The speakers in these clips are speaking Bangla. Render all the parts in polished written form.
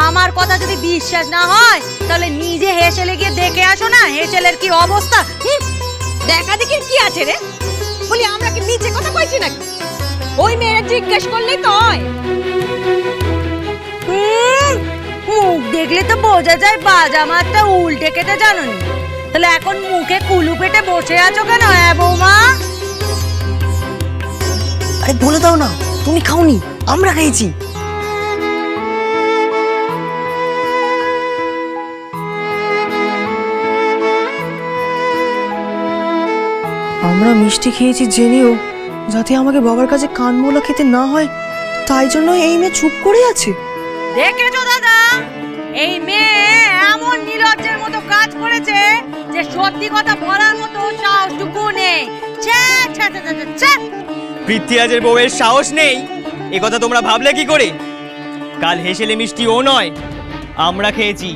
আমার কথা যদি বিশ্বাস না হয় তাহলে নিজে হেসেলে গিয়ে দেখে আসো না হেসেলের কি অবস্থা। দেখা দেখি কি আছে রে, বলি আমরা কি নিচে কথা কইছি নাকি? ওই মেয়েরা জিজ্ঞেস করলেই তো হয়। মুখ দেখলে তো বোঝা যায় বাজা মারটা উল্টে কেটে জানোনি, তাহলে এখন মুখে কুলু পেটে বসে আছো কেন? হ্যাঁ বৌমা, আরে বলে দাও না তুমি খাওনি, আমরা খেয়েছি। আমরা মিষ্টি খেয়েছি জেনেও যাতে আমাকে বাবার কাছে কানমোলা খেতে না হয়, তাই জন্য এই মেয়ে চুপ করে আছে। দেখেছো দাদা, এই মেয়ে এমন নির্লজ্জের মতো কাজ করেছে যে সত্যি কথা বলার মতো সাহসটুকু নেই। পৃথ্বীরাজের বউয়ের সাহস নেই এ কথা তোমরা ভাবলে কি করে? কাল হেসেলে মিষ্টি ও নয়, আমরা খেয়েছি।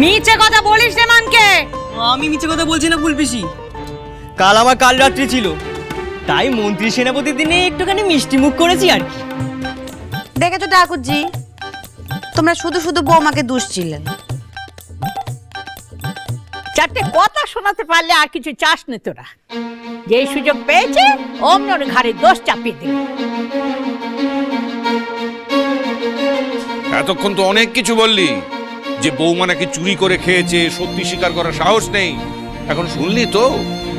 মিছে কথা বলিস রে মানকে। আমি মিছে কথা বলছি না ফুলপিসি, কাল আমার কাল রাত্রি ছিল, তাই মন্ত্রী সেনাপতির দিনে একটুখানি মিষ্টি মুখ করেছি আর কি। দেখেছো ঠাকুরজি, তোমরা শুধু শুধু বৌমাকে দুষছিলে। চারটে কথা শোনাতে পারলে আর কিছু চাস নে তোরা। যেই সুযোগ পেয়েছে অমনি ওর ঘাড়ে দোষ চাপিয়ে দিল। এতক্ষণ তো অনেক কিছু বললি, যে বৌমা নাকি চুরি করে খেয়েছে, সত্যি স্বীকার করার সাহস নেই। এখন শুনলি তো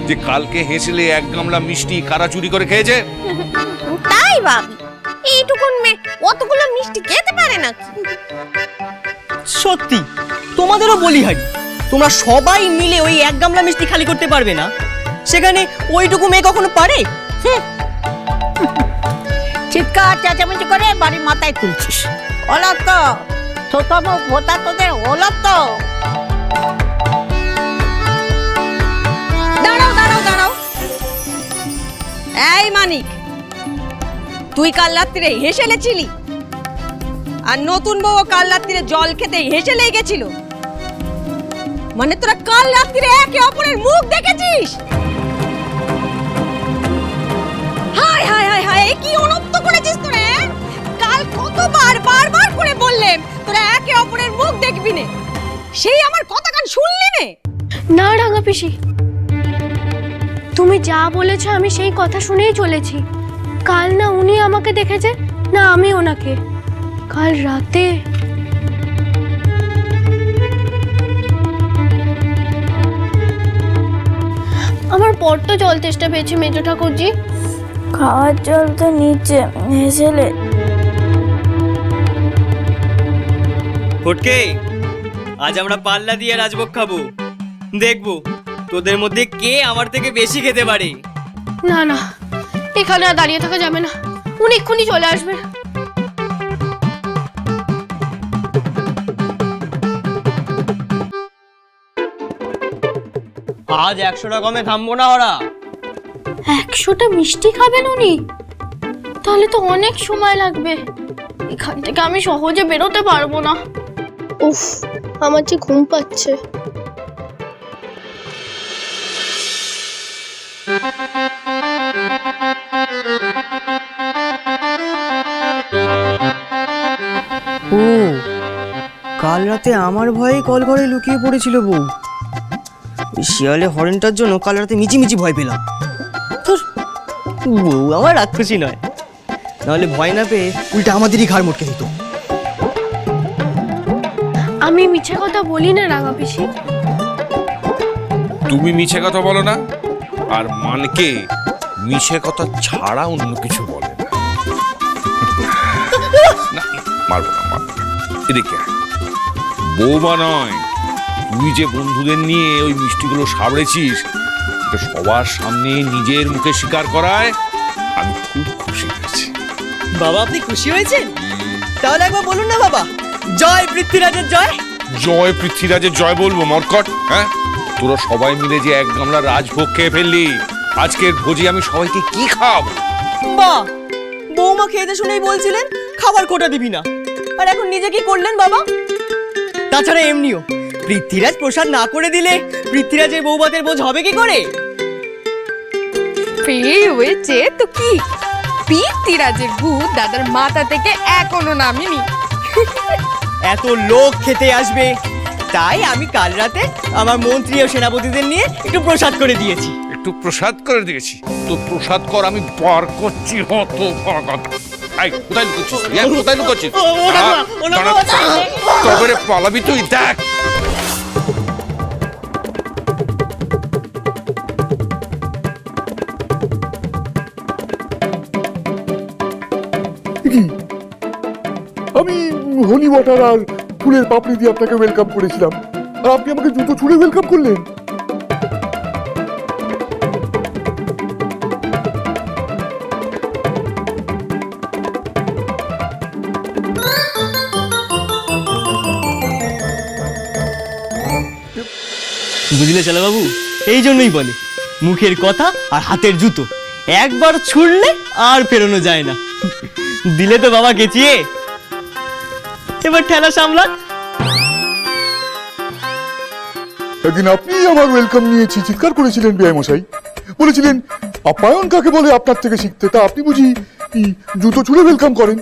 যে কালকে হেসেলে এক গামলা মিষ্টি কারা চুরি করে খেয়েছে। তাই ভাবি, এইটুকুন মেয়ে অতগুলো মিষ্টি খেতে পারে না? সত্যি তোমাদেরও বলি হাই, তোমরা সবাই মিলে ওই এক গামলা মিষ্টি খালি করতে পারবে না, সেখানে ওইটুকু মেয়ে কখনো পারে? চিৎকার চেঁচামেচি করে বাড়ির মাথায় তুলছিস। ওলা তো থতম ভোতা তোদের ওলা তো। দাঁড়াও দাঁড়াও দাঁড়াও, এই মানিক, তুই কাল রাত্রিরে হেসেলে ছিলি আর নতুন বউ কাল রাত্রিরে জল খেতে হেসেলেই গেছিল, মানে তোরা কাল রাত্রিরে একে অপরের মুখ দেখেছিস? হায় হায় হায় হায়, কি অনর্থ করেছিস তোরা! কাল কতবার বারবার করে বললেন তোরা একে অপরের মুখ দেখবি না, সেই আমার কথা কান শুনলি না? না রাঙা পিসি, তুমি যা বলেছো আমি সেই কথা শুনেই চলেছি। কাল না উনি আমাকে দেখেছে না আমি ওনাকে। কাল রাতে আমার বড্ড জল তেষ্টা পেয়েছে মেজো ঠাকুরজি। খাওয়ার জল তো নিচে হেসেলে। ফটকে, আজ আমরা পাল্লা দিয়ে রাজভোগ খাবো, দেখবো তোদের মধ্যে কে আমার থেকে বেশি খেতে পারে। না না, এখানে আর দাঁড়িয়ে থাকা যাবে না, উনি এক্ষুনি চলে আসবে। আজ 100টা কমে থামবো না ওরা। 100টা মিষ্টি খাবেন উনি? তাহলে তো অনেক সময় লাগবে, এখান থেকে আমি সহজে বেরোতে পারবো না। উফ, আমার যে ঘুম পাচ্ছে। ও, কাল রাতে আমার ভয়ে কল ঘরে লুকিয়ে পড়েছিল বউ। ওই শিয়ালে হরেনটার জন্য কাল রাতে মিচিমিচি ভয় পেলাম। ধুর, বউ আমার রাক্ষসী নয়, নাহলে ভয় না পেয়ে উল্টা আমাদেরই ঘাড় মটকে দিত। আমি মিছে কথা বলি না রাঙা পিসি। তুমি মিছে কথা বলো না, আর মানকে মিছে কথা ছাড়া অন্য কিছু বলে না। না, মারবো না, মারবো না। এদিকে আয়। বৌমা নয়, তুই যে বন্ধুদের নিয়ে ওই মিষ্টিগুলো সাবড়েছিস, এটা সবার সামনে নিজের মুখে স্বীকার করায় আমি খুব খুশি হয়েছি। বাবা, আপনি খুশি হয়েছেন? তাহলে একবার বলুন না বাবা, জয় পৃথ্বীরাজের জয়। জয় পৃথ্বীরাজের জয় বলবো মরকট? হ্যাঁ, তোরা সবাই মিলে যে এক গামলা রাজভোগ খেয়ে ফেললি, আজকের ভোজে আমি সবাইকে কি খাওয়াবো? বাহ, বৌমা খেতে শুনেই বলছিলেন খাবার কোটা দিবি না, আর এখন নিজে কি করলেন বাবা? তাছাড়া এমনিও পৃথ্বীরাজ প্রসাদ না করে দিলে পৃথ্বীরাজের বৌভাতের বোঝ হবে কি করে? ফের হয়েছে তো কি, পৃথ্বীরাজের ভূত দাদার মাথা থেকে এখনো নামেনি। এত লোক খেতে আসবে, তাই আমি কাল রাতে আমার মন্ত্রী ও সেনাপতিদের নিয়ে একটু প্রসাদ করে দিয়েছি। একটু প্রসাদ করে দিয়েছি তো প্রসাদ কর, আমি বার করছি। হত ভাগাত। এই, কোথায় লুকোচ্ছিস তুই, হ্যাঁ? কোথায় লুকোচ্ছিস? দাঁড়া, তবে রে পালাবি তুই, দেখ। আমি হনি ওয়াটার আর ফুলের পাপড়ি দিয়ে আপনাকে ওয়েলকাম করেছিলাম, আর আপনি আমাকে জুতো ছুঁড়ে ওয়েলকাম করলেন। বুঝলে চালা বাবু, এই জন্যই বলে মুখের কথা আর হাতের জুতো একবার ছুড়লে আর ফেরানো যায় না। দিলে তো বাবা গেছিয়ে, এবার ঠেলা সামলা। একদিন আপনি আমার ওয়েলকাম নিয়ে চিৎকার করেছিলেন বেআই মশাই, বলেছিলেন আপ্যায়ন কাকে বলে আপনার থেকে শিখতে। তা আপনি বুঝি জুতো ছুঁড়ে ওয়েলকাম করেন?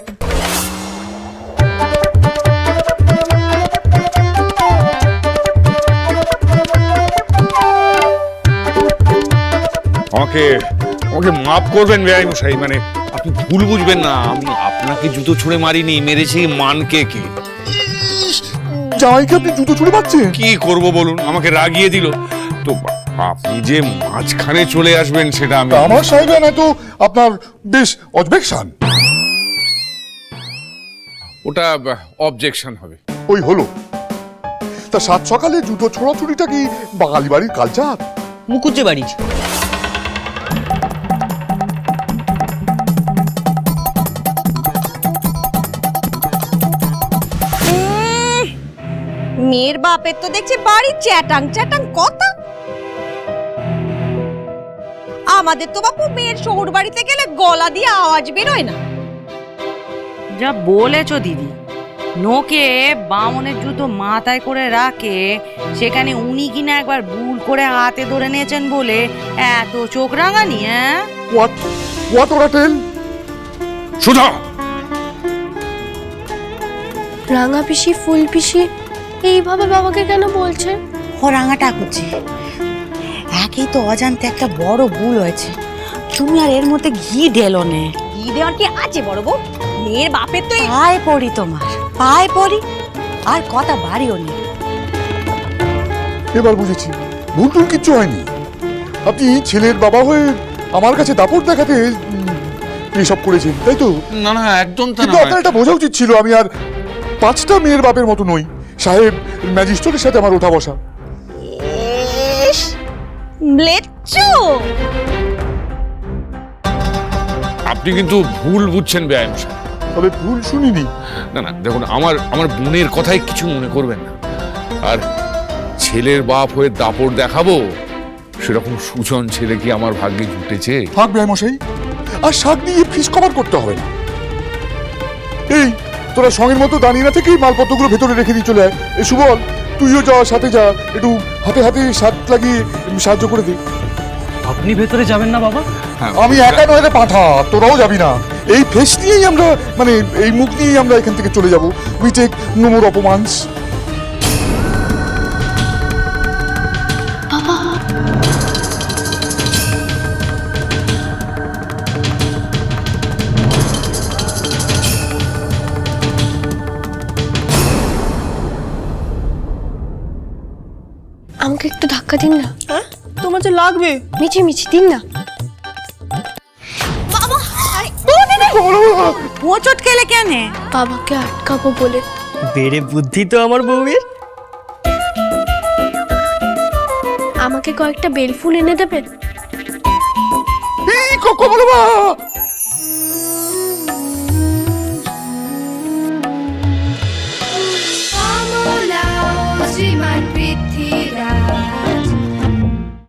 আমাকে আমাকে মাফ করবেন বেআই মশাই, মানে আপনি ভুল বুঝবেন না, আমি আপনাকে জুতো ছুঁড়ে মারিনি, মেরেছি মানকে। কে জামাইকে আপনি জুতো ছুঁড়ে মারছেন? কি করব বলুন, আমাকে রাগিয়ে দিল তো। আপনি যে মাঝখানে চলে আসবেন সেটা আমি। আমার সাহেব না তো আপনার বেশ অবজেকশন। ওটা অবজেকশন হবে। ওই হলো, তা সাত সকালে জুতো ছোড়াছুড়িটা কি বাঙালি বাড়ির কালচার? মুকুজ্জে বাড়ির। মেয়ের বাপের তো দেখছি বাড়ি চ্যাটাং চ্যাটাং কথা। আমাদের তো বাপু মেয়ের শহর বাড়িতে গেলে গলা দিয়ে আওয়াজ বেরোয় না। যা বলেছো দিদি, নোকে বামনের জুতো মাথায় করে রাখে, সেখানে উনি কিনা একবার ভুল করে হাতে ধরে নিয়েছেন বলে এত চোখ রাঙানি। হ্যাঁ, হোয়াট ওরা টেল? সুধা, রাঙা পিসি ফুল পিসি এইভাবে বাবাকে কেন বলছে? ও রাঙাটা করছে, একেই তো অজান্তে একটা বড় ভুল হয়েছে। তুমি আর এর মধ্যে ঘি ঢেলো নে। ঘি দেওয়ার কি আছে বড় বউ? মেয়ের বাপের তো পায়ে পড়ি তোমার, পায়ে পড়ি, আর কথা বাড়িও নেই। এবার বুঝেছি, ভুল টুল কিচ্ছু হয়নি। আপনি ছেলের বাবা হয়ে আমার কাছে দাপট দেখাতে এসব করেছেন, তাই তো? না না, একদম তা কিন্তু না। আপনার এটা বোঝা উচিত ছিল আমি আর 5টা মেয়ের বাপের মতো নই। সাহেব, ম্যাজিস্ট্রেটের সাথে আমার ওঠা বসা। ব্লেচ্চু, আপনি কিন্তু ভুল বুঝছেন বেআই মশাই। তবে ভুল শুনিনি। না না, দেখুন, আমার বোনের কথাই কিছু মনে করবেন না। আর ছেলের বাপ হয়ে দাপট দেখাবো, সেরকম সুজন ছেলে কি আমার ভাগ্যে জুটেছে? থাক বেআই মশাই, আর শাক দিয়ে ফিস কভার করতে হবে না। এই তোরা সঙ্গের মতো দাঁড়িয়ে না থেকেই মালপত্রগুলো ভেতরে রেখে দিয়ে চলে আয়। এ সুবল, তুইও যা, সাথে যা, একটু হাতে হাতে শাক লাগিয়ে সাহায্য করে দে। আপনি ভেতরে যাবেন না বাবা? আমি একা নয় রে পাঠা, তোরাও যাবি না। এই ফেস নিয়েই আমরা, মানে এই মুখ নিয়েই আমরা এখান থেকে চলে যাব। উই টেক নো মোর অপমানস। আমাকে একটু ধাক্কা দিন না। হ্যাঁ তোমার যে লাগবে। মিছি মিছি দিন না। হোঁচট খেলে কেন? বাবাকে আটকাবো বলে। বেড়ে বুদ্ধি তো আমার বউয়ের। আমাকে কয়েকটা বেলফুল এনে দেবেন?